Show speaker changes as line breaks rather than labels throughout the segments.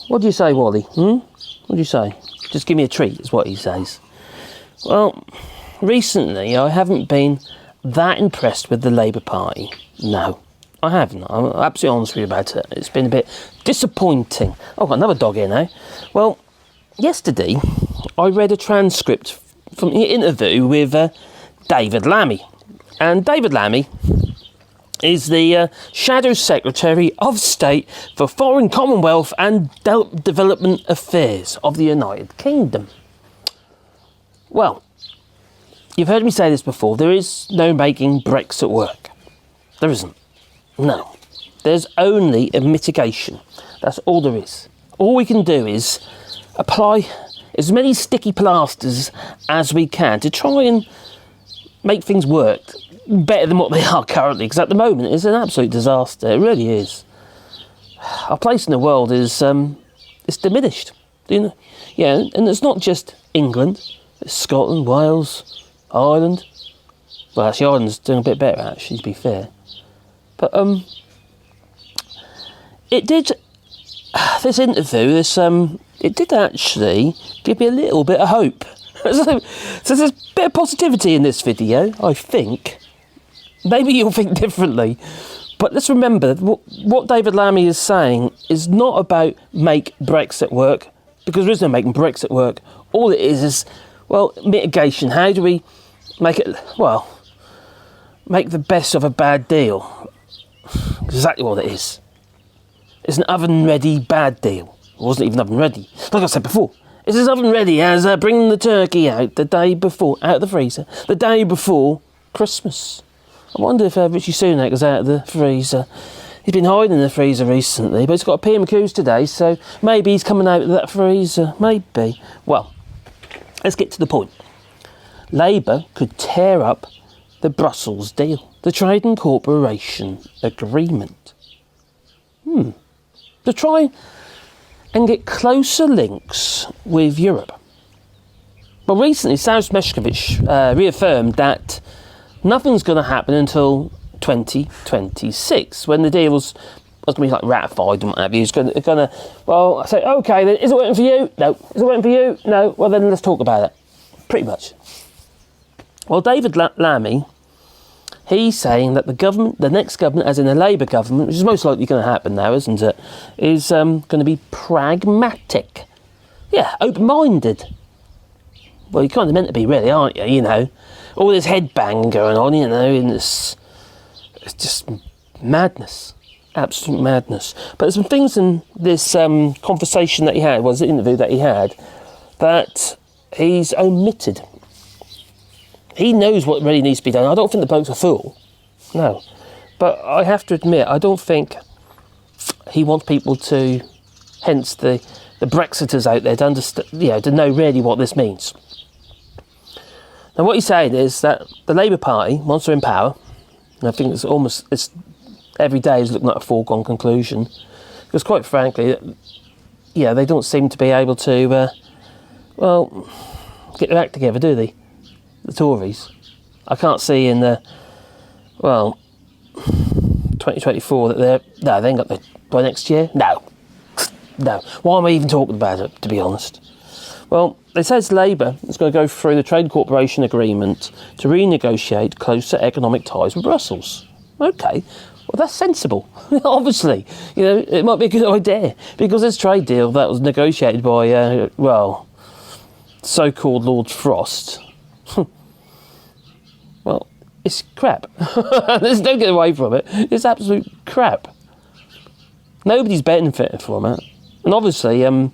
What do you say, Wally? What do you say? Just give me a treat, is what he says. Well, recently I haven't been that impressed with the Labour Party. No, I haven't. I'm absolutely honest with you about it. It's been a bit disappointing. Oh, I've got another dog here now. Well, yesterday I read a transcript from the interview with David Lammy. And David Lammy is the Shadow Secretary of State for Foreign Commonwealth and Development Affairs of the United Kingdom. Well, you've heard me say this before. There is no making Brexit work. There isn't. No. There's only a mitigation. That's all there is. All we can do is apply as many sticky plasters as we can to try and make things work better than what they are currently, because at the moment it's an absolute disaster. It really is. Our place in the world is it's diminished. You know? Yeah, and it's not just England. It's Scotland, Wales, Ireland. Well, actually, Ireland's doing a bit better, actually, to be fair. But it did. This interview, it did actually give me a little bit of hope. So there's a bit of positivity in this video, I think. Maybe you'll think differently. But let's remember, what David Lammy is saying is not about make Brexit work, because there is no making Brexit work. All it is, well, mitigation. How do we make it, well, make the best of a bad deal? Exactly what it is. It's an oven-ready bad deal. It wasn't even oven-ready. Like I said before, it's as oven-ready as bringing the turkey out the day before, out of the freezer, the day before Christmas. I wonder if Richie Sunak is out of the freezer. He's been hiding in the freezer recently, but he's got a PMQs today, so maybe he's coming out of that freezer. Maybe. Well, let's get to the point. Labour could tear up the Brussels deal, the Trade and Cooperation Agreement. To try and get closer links with Europe. Well, recently, South Meshkovich reaffirmed that nothing's going to happen until 2026, when the deal's going to be like ratified and what have you. It's going to, well, I say, okay, then, is it working for you? No. Is it working for you? No. Well, then let's talk about it. Pretty much. Well, David Lammy, he's saying that the government, the next government, as in the Labour government, which is most likely going to happen now, isn't it, is going to be pragmatic. Yeah, open-minded. Well, you're kind of meant to be, really, aren't you? You know, all this headbang going on, you know, and it's just madness. Absolute madness. But there's some things in this conversation that he had, the interview that he had, that he's omitted. He knows what really needs to be done. I don't think the bloke's a fool. No. But I have to admit, I don't think he wants people to, hence the Brexiters out there, to understand, you know, to know really what this means. Now, what he's saying is that the Labour Party, once they're in power, and I think it's every day is looking like a foregone conclusion, because quite frankly, yeah, they don't seem to be able to, get their act together, do they? The Tories. I can't see in 2024 that they ain't got the, by next year? No. Why am I even talking about it, to be honest? Well, it says Labour is going to go through the Trade Cooperation Agreement to renegotiate closer economic ties with Brussels. Okay, well, that's sensible. Obviously, you know, it might be a good idea, because this trade deal that was negotiated by, so-called Lord Frost, well, it's crap. There's no getting away from it. It's absolute crap. Nobody's benefited from it. And obviously, the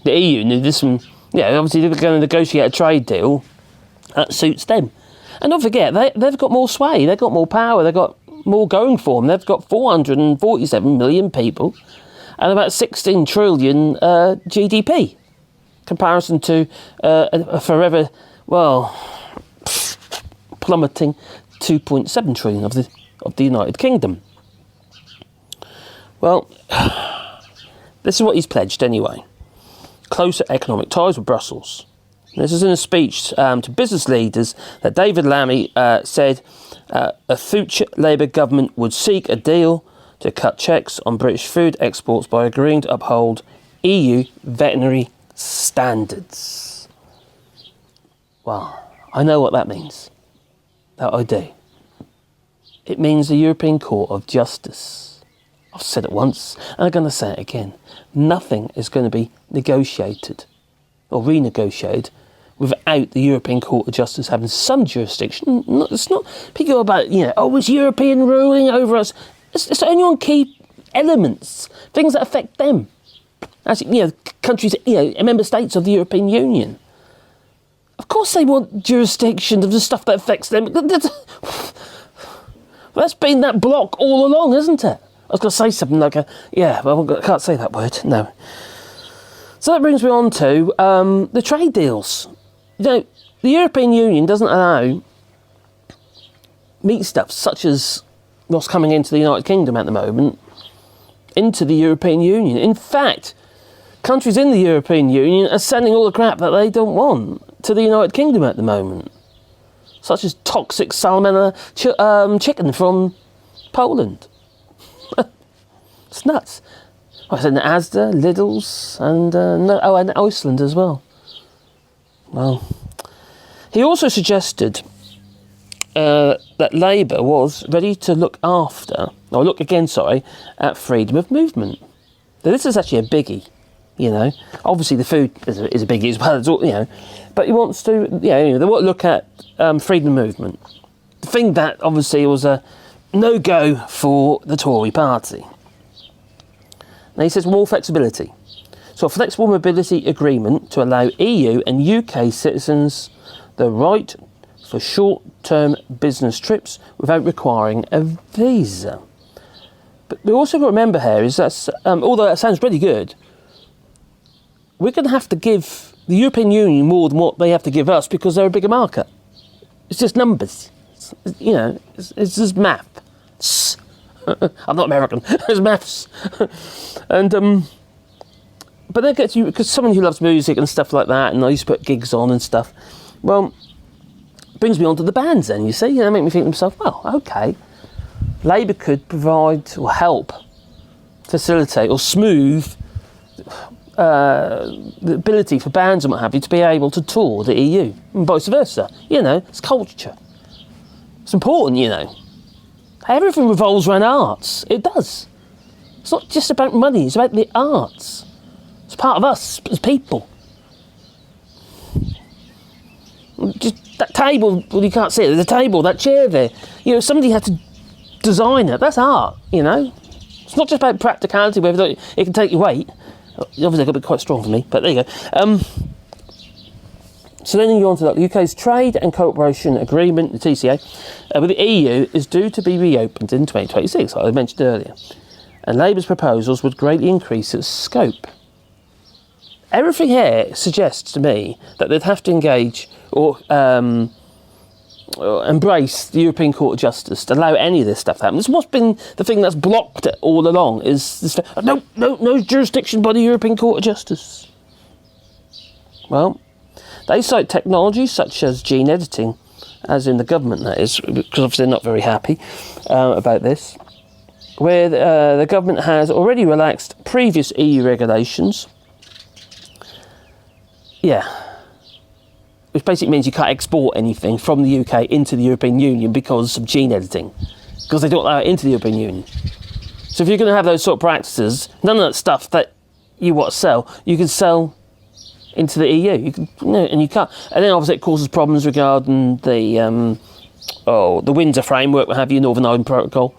EU knew this one. Yeah, obviously they're going to negotiate a trade deal that suits them. And don't forget, they've got more sway, they've got more power, they've got more going for them. They've got 447 million people and about 16 trillion GDP. Comparison to a forever, plummeting 2.7 trillion of the United Kingdom. Well, this is what he's pledged anyway. Closer economic ties with Brussels. This is in a speech to business leaders that David Lammy said a future Labour government would seek a deal to cut checks on British food exports by agreeing to uphold EU veterinary standards. Well, I know what that means. That I do. It means the European Court of Justice. I've said it once, and I'm going to say it again. Nothing is going to be negotiated or renegotiated without the European Court of Justice having some jurisdiction. It's not people about, it's European ruling over us. It's only on key elements, things that affect them. Actually, countries, member states of the European Union. Of course they want jurisdiction of the stuff that affects them. That's been that block all along, isn't it? I was going to say something like, I can't say that word, no. So that brings me on to the trade deals. The European Union doesn't allow meat stuff, such as what's coming into the United Kingdom at the moment, into the European Union. In fact, countries in the European Union are sending all the crap that they don't want to the United Kingdom at the moment, such as toxic salmonella chicken from Poland. It's nuts. I said Asda, Lidl's, and Iceland as well. Well, he also suggested that Labour was ready to look at freedom of movement. Now, this is actually a biggie, Obviously, the food is a biggie as well, But he wants to, they want to look at freedom of movement. The thing that obviously was a no-go for the Tory party. Now he says more flexibility. So a flexible mobility agreement to allow EU and UK citizens the right for short-term business trips without requiring a visa. But we also got to remember here is that, although that sounds really good, we're going to have to give the European Union more than what they have to give us because they're a bigger market. It's just numbers. It's just maths. I'm not American. It's maths. And but that gets you, because someone who loves music and stuff like that, and I used to put gigs on and stuff. Well, brings me on to the bands. Then you see, make me think to myself, well, okay, Labour could provide or help facilitate or smooth the ability for bands and what have you to be able to tour the EU and vice versa. It's culture. It's important, Everything revolves around arts. It does. It's not just about money, it's about the arts. It's part of us as people. Just that table, well, you can't see it, there's a table, that chair there. Somebody had to design it. That's art, It's not just about practicality, whether it can take your weight. Obviously, got to be quite strong for me, but there you go. So then you go on to that. The UK's Trade and Cooperation Agreement, the TCA, with the EU is due to be reopened in 2026, like I mentioned earlier. And Labour's proposals would greatly increase its scope. Everything here suggests to me that they'd have to engage or embrace the European Court of Justice to allow any of this stuff to happen. This is what's been the thing that's blocked it all along, is this, no jurisdiction by the European Court of Justice. Well, they cite technologies such as gene editing, as in the government that is, because obviously they're not very happy about this, where the government has already relaxed previous EU regulations. Yeah. Which basically means you can't export anything from the UK into the European Union because of gene editing. Because they don't allow it into the European Union. So if you're going to have those sort of practices, none of that stuff that you want to sell, you can sell into the EU. And you can't. And then obviously it causes problems regarding the Windsor Framework, what have you, Northern Ireland Protocol.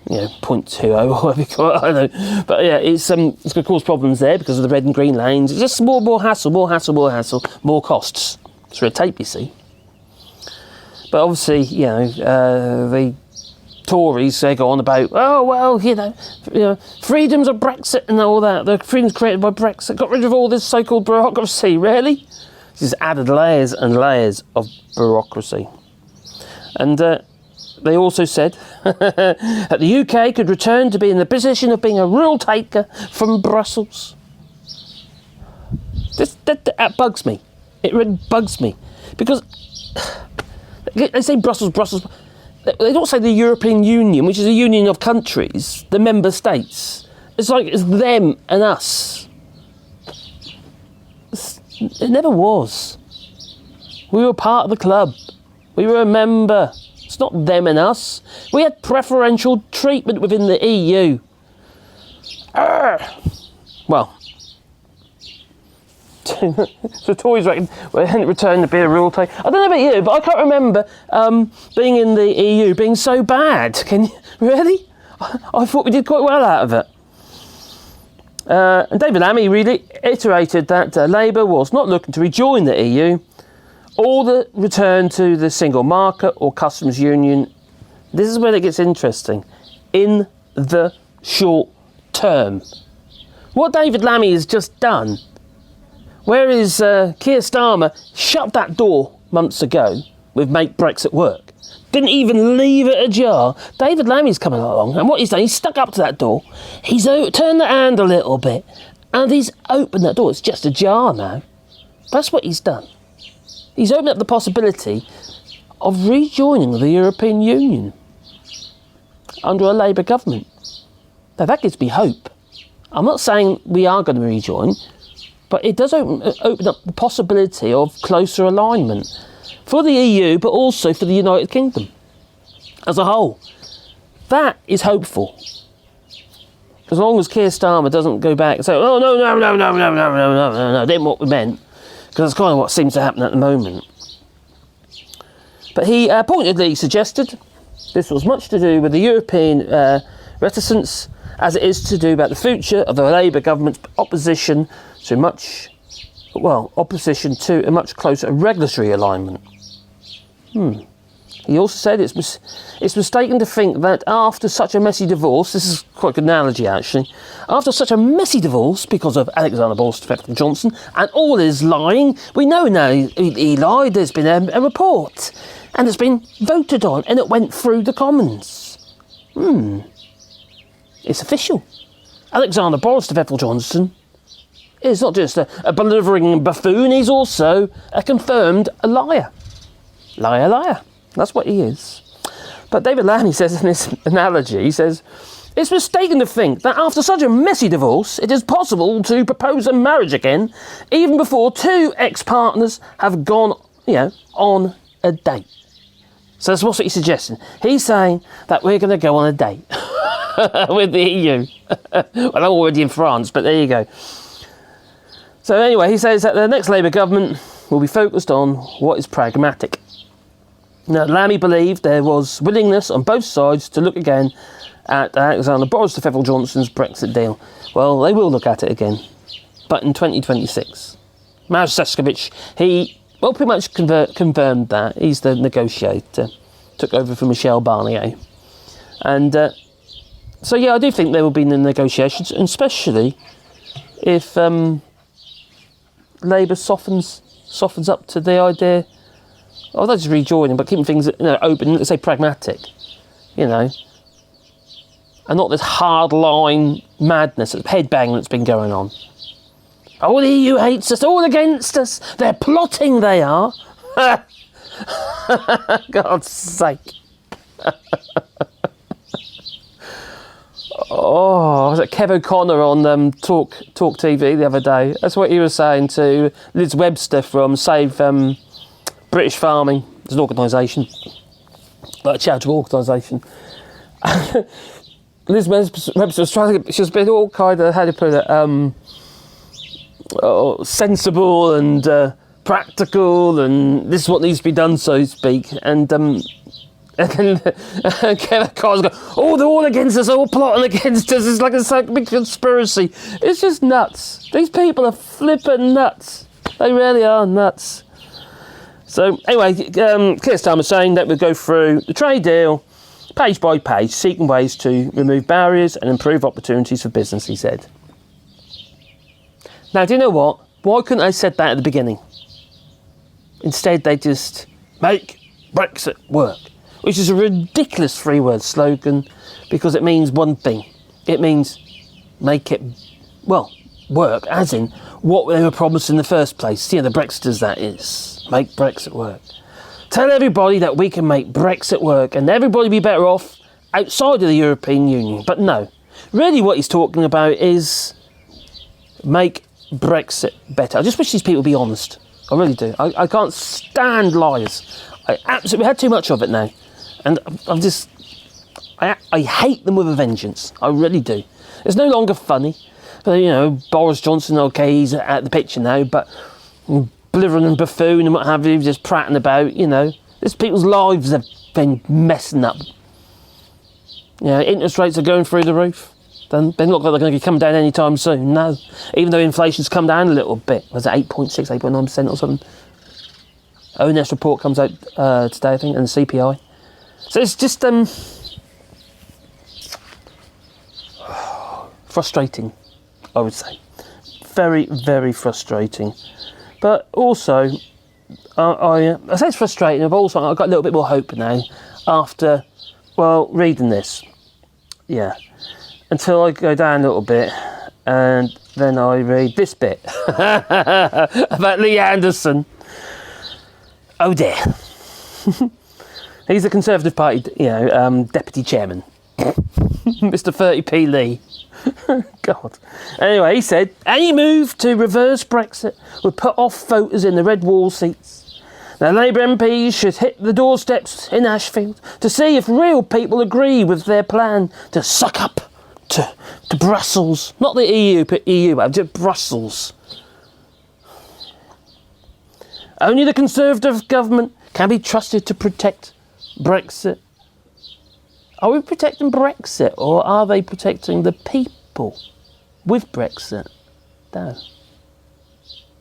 0.20 or whatever you call it, I don't know. But yeah, it's going to cause problems there because of the red and green lanes. It's just more hassle, more costs. It's red tape, you see. But obviously, the Tories, they go on about, freedoms of Brexit and all that. The freedoms created by Brexit. Got rid of all this so-called bureaucracy. Really? Just added layers and layers of bureaucracy. And they also said that the UK could return to be in the position of being a rule taker from Brussels. That bugs me. It really bugs me. Because they say Brussels. They don't say the European Union, which is a union of countries, the member states. It's like it's them and us. It never was. We were part of the club. We were a member. It's not them and us. We had preferential treatment within the EU. Well, so Tories reckon we're returning to be a rule take. I don't know about you, but I can't remember being in the EU being so bad. Can you really? I thought we did quite well out of it. And David Lammy reiterated that Labour was not looking to rejoin the EU or the return to the single market or customs union. This is where it gets interesting. In the short term. What David Lammy has just done, whereas Keir Starmer shut that door months ago with Make Brexit Work, didn't even leave it ajar, David Lammy's coming along, and what he's done, he's stuck up to that door, he's turned the hand a little bit, and he's opened that door. It's just ajar now. That's what he's done. He's opened up the possibility of rejoining the European Union under a Labour government. Now that gives me hope. I'm not saying we are going to rejoin, but it does open up the possibility of closer alignment for the EU, but also for the United Kingdom as a whole. That is hopeful. As long as Keir Starmer doesn't go back and say, oh, no, that ain't what we meant, because that's kind of what seems to happen at the moment. But he pointedly suggested this was much to do with the European reticence as it is to do about the future of the Labour government's opposition to a much closer regulatory alignment. He also said it's mistaken to think that after such a messy divorce, this is quite a good analogy actually, after such a messy divorce because of Alexander Boris Johnson and all his lying, we know now he lied, there's been a report and it's been voted on and it went through the Commons. It's official. Alexander Boris Johnson is not just a blithering buffoon, he's also a confirmed liar. Liar. That's what he is. But David Lammy says in this analogy, he says, it's mistaken to think that after such a messy divorce, it is possible to propose a marriage again, even before two ex-partners have gone, on a date. So that's what he's suggesting. He's saying that we're going to go on a date with the EU. Well, I'm already in France, but there you go. So anyway, he says that the next Labour government will be focused on what is pragmatic. Now, Lammy believed there was willingness on both sides to look again at Alexander Boris Johnson's Brexit deal. Well, they will look at it again, but in 2026. Maros Sefcovic, he pretty much confirmed that. He's the negotiator, took over from Michel Barnier. And so, I do think there will be the negotiations, and especially if Labour softens up to the idea of not just rejoining, but keeping things open, let's say pragmatic, and not this hard-line madness, headbang that's been going on. Oh, the EU hates us, all against us, they're plotting, they are. God's sake. Was it Kev O'Connor on Talk TV the other day? That's what he was saying to Liz Webster from Save British Farming. It's an organisation, like a charitable organisation. Liz Webster was trying to, she's been all kind of, how do you put it, sensible and practical, and this is what needs to be done, so to speak. And then Kevin Carr's go, they're all against us, all plotting against us. It's like a big conspiracy. It's just nuts. These people are flipping nuts. They really are nuts. So anyway, Keir Starmer saying that we'll go through the trade deal page by page, seeking ways to remove barriers and improve opportunities for business, he said. Now, do you know what? Why couldn't they have said that at the beginning? Instead, they just make Brexit work, which is a ridiculous three-word slogan because it means one thing. It means make it, work, as in what they were promised in the first place. The Brexiters, that is. Make Brexit work. Tell everybody that we can make Brexit work and everybody be better off outside of the European Union. But no. Really what he's talking about is make Brexit better. I just wish these people would be honest. I really do. I can't stand liars. I absolutely had too much of it now. And I hate them with a vengeance. I really do. It's no longer funny. But, you know, Boris Johnson, okay, he's at the picture now, but blithering and buffoon and what have you, just prattling about, you know. There's people's lives have been messing up. You know, interest rates are going through the roof. They look like they're going to come down anytime soon. No. Even though inflation's come down a little bit. Was it 8.6, 8.9% or something? ONS report comes out today, I think, and the CPI. So it's just frustrating, I would say. Very, very frustrating. But also, I say it's frustrating, but also I've got a little bit more hope now after, well, reading this. Yeah. Until I go down a little bit and then I read this bit about Lee Anderson. Oh dear. He's the Conservative Party, you know, deputy chairman. Mr. 30p Lee. God. Anyway, he said, any move to reverse Brexit would put off voters in the red wall seats. Now, Labour MPs should hit the doorsteps in Ashfield to see if real people agree with their plan to suck up to Brussels. Not the EU, but just Brussels. Only the Conservative government can be trusted to protect Brexit. Are we protecting Brexit, or are they protecting the people with Brexit? No.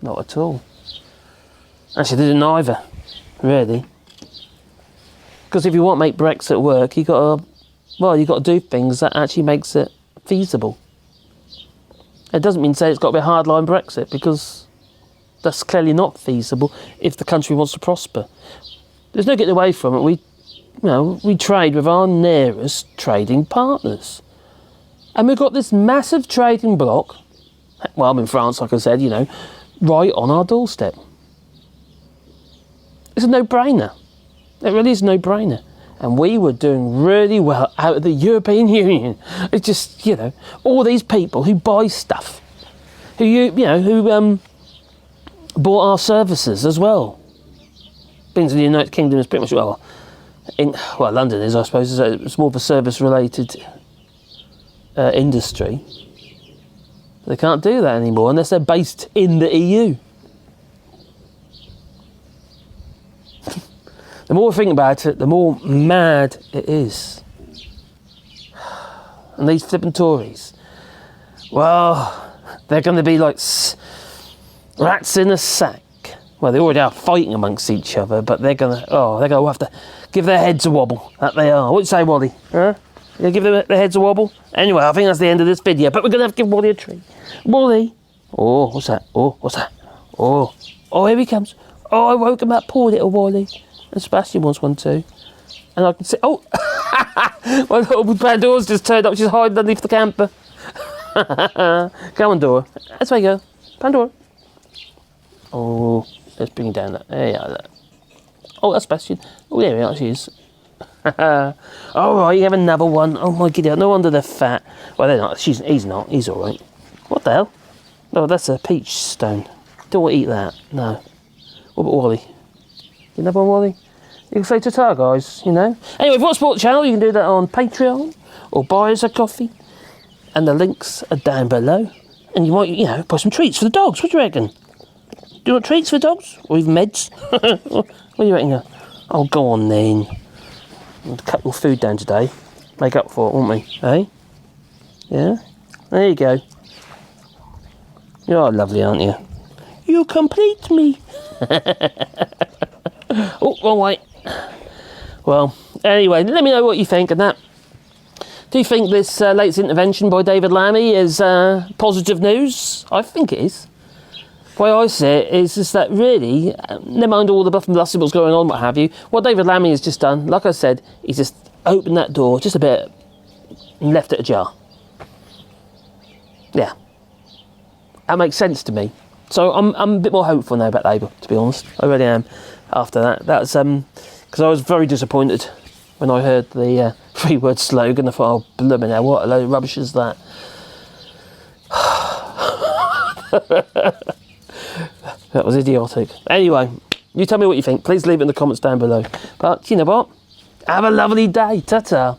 Not at all. Actually, they didn't either, really. Because if you want to make Brexit work, you've got to do things that actually makes it feasible. It doesn't mean say it's got to be a hardline Brexit, because that's clearly not feasible if the country wants to prosper. There's no getting away from it. We trade with our nearest trading partners. And we've got this massive trading bloc, well, I'm in France, like I said, you know, right on our doorstep. It's a no-brainer. It really is a no-brainer. And we were doing really well out of the European Union. It's just, you know, all these people who buy stuff, who bought our services as well. Being to the United Kingdom is pretty much, London is, I suppose, it's more of a service-related industry. They can't do that anymore unless they're based in the EU. The more I think about it, the more mad it is. And these flipping Tories, well, they're going to be like rats in a sack. Well, they already are fighting amongst each other, but they're going to have to give their heads a wobble. That they are. What do you say, Wally? Huh? You give their heads a wobble? Anyway, I think that's the end of this video, but we're going to have to give Wally a treat. Wally! Oh, what's that? Oh, what's that? Oh, here he comes. Oh, I woke him up. Poor little Wally. And Sebastian wants one too. And I can see... Oh! My little Pandora's just turned up. She's hiding underneath the camper. Come on, Dora. That's where you go. Pandora. Oh, let's bring it down. There you are. Oh, that's Sebastian. Oh, there we are. She is. All right, you have another one. Oh, my giddy. No wonder they're fat. Well, they're not. He's not. He's all right. What the hell? Oh, that's a peach stone. Don't want to eat that. No. What about Wally? Another one, Wally? You can say ta-ta, guys, you know. Anyway, if you want to support the channel, you can do that on Patreon or buy us a coffee. And the links are down below. And you might, buy some treats for the dogs. What do you reckon? Do you want treats for the dogs? Or even meds? What do you reckon? Oh, go on then. We'll cut your food down today. Make up for it, won't we? Eh? Yeah? There you go. You're lovely, aren't you? You complete me. Oh, wrong way. Well, anyway, let me know what you think of that. Do you think this latest intervention by David Lammy is positive news? I think it is. The way I see it is just that really, never mind all the bluff and bluster what's going on, what have you, what David Lammy has just done, like I said, he's just opened that door just a bit and left it ajar. Yeah. That makes sense to me. So I'm a bit more hopeful now about Labour, to be honest. I really am. After that, that's because I was very disappointed when I heard the 3-word slogan. I thought, oh, blooming hell, what a load of rubbish is that? That was idiotic. Anyway, you tell me what you think. Please leave it in the comments down below. But you know what? Have a lovely day. Ta-ta.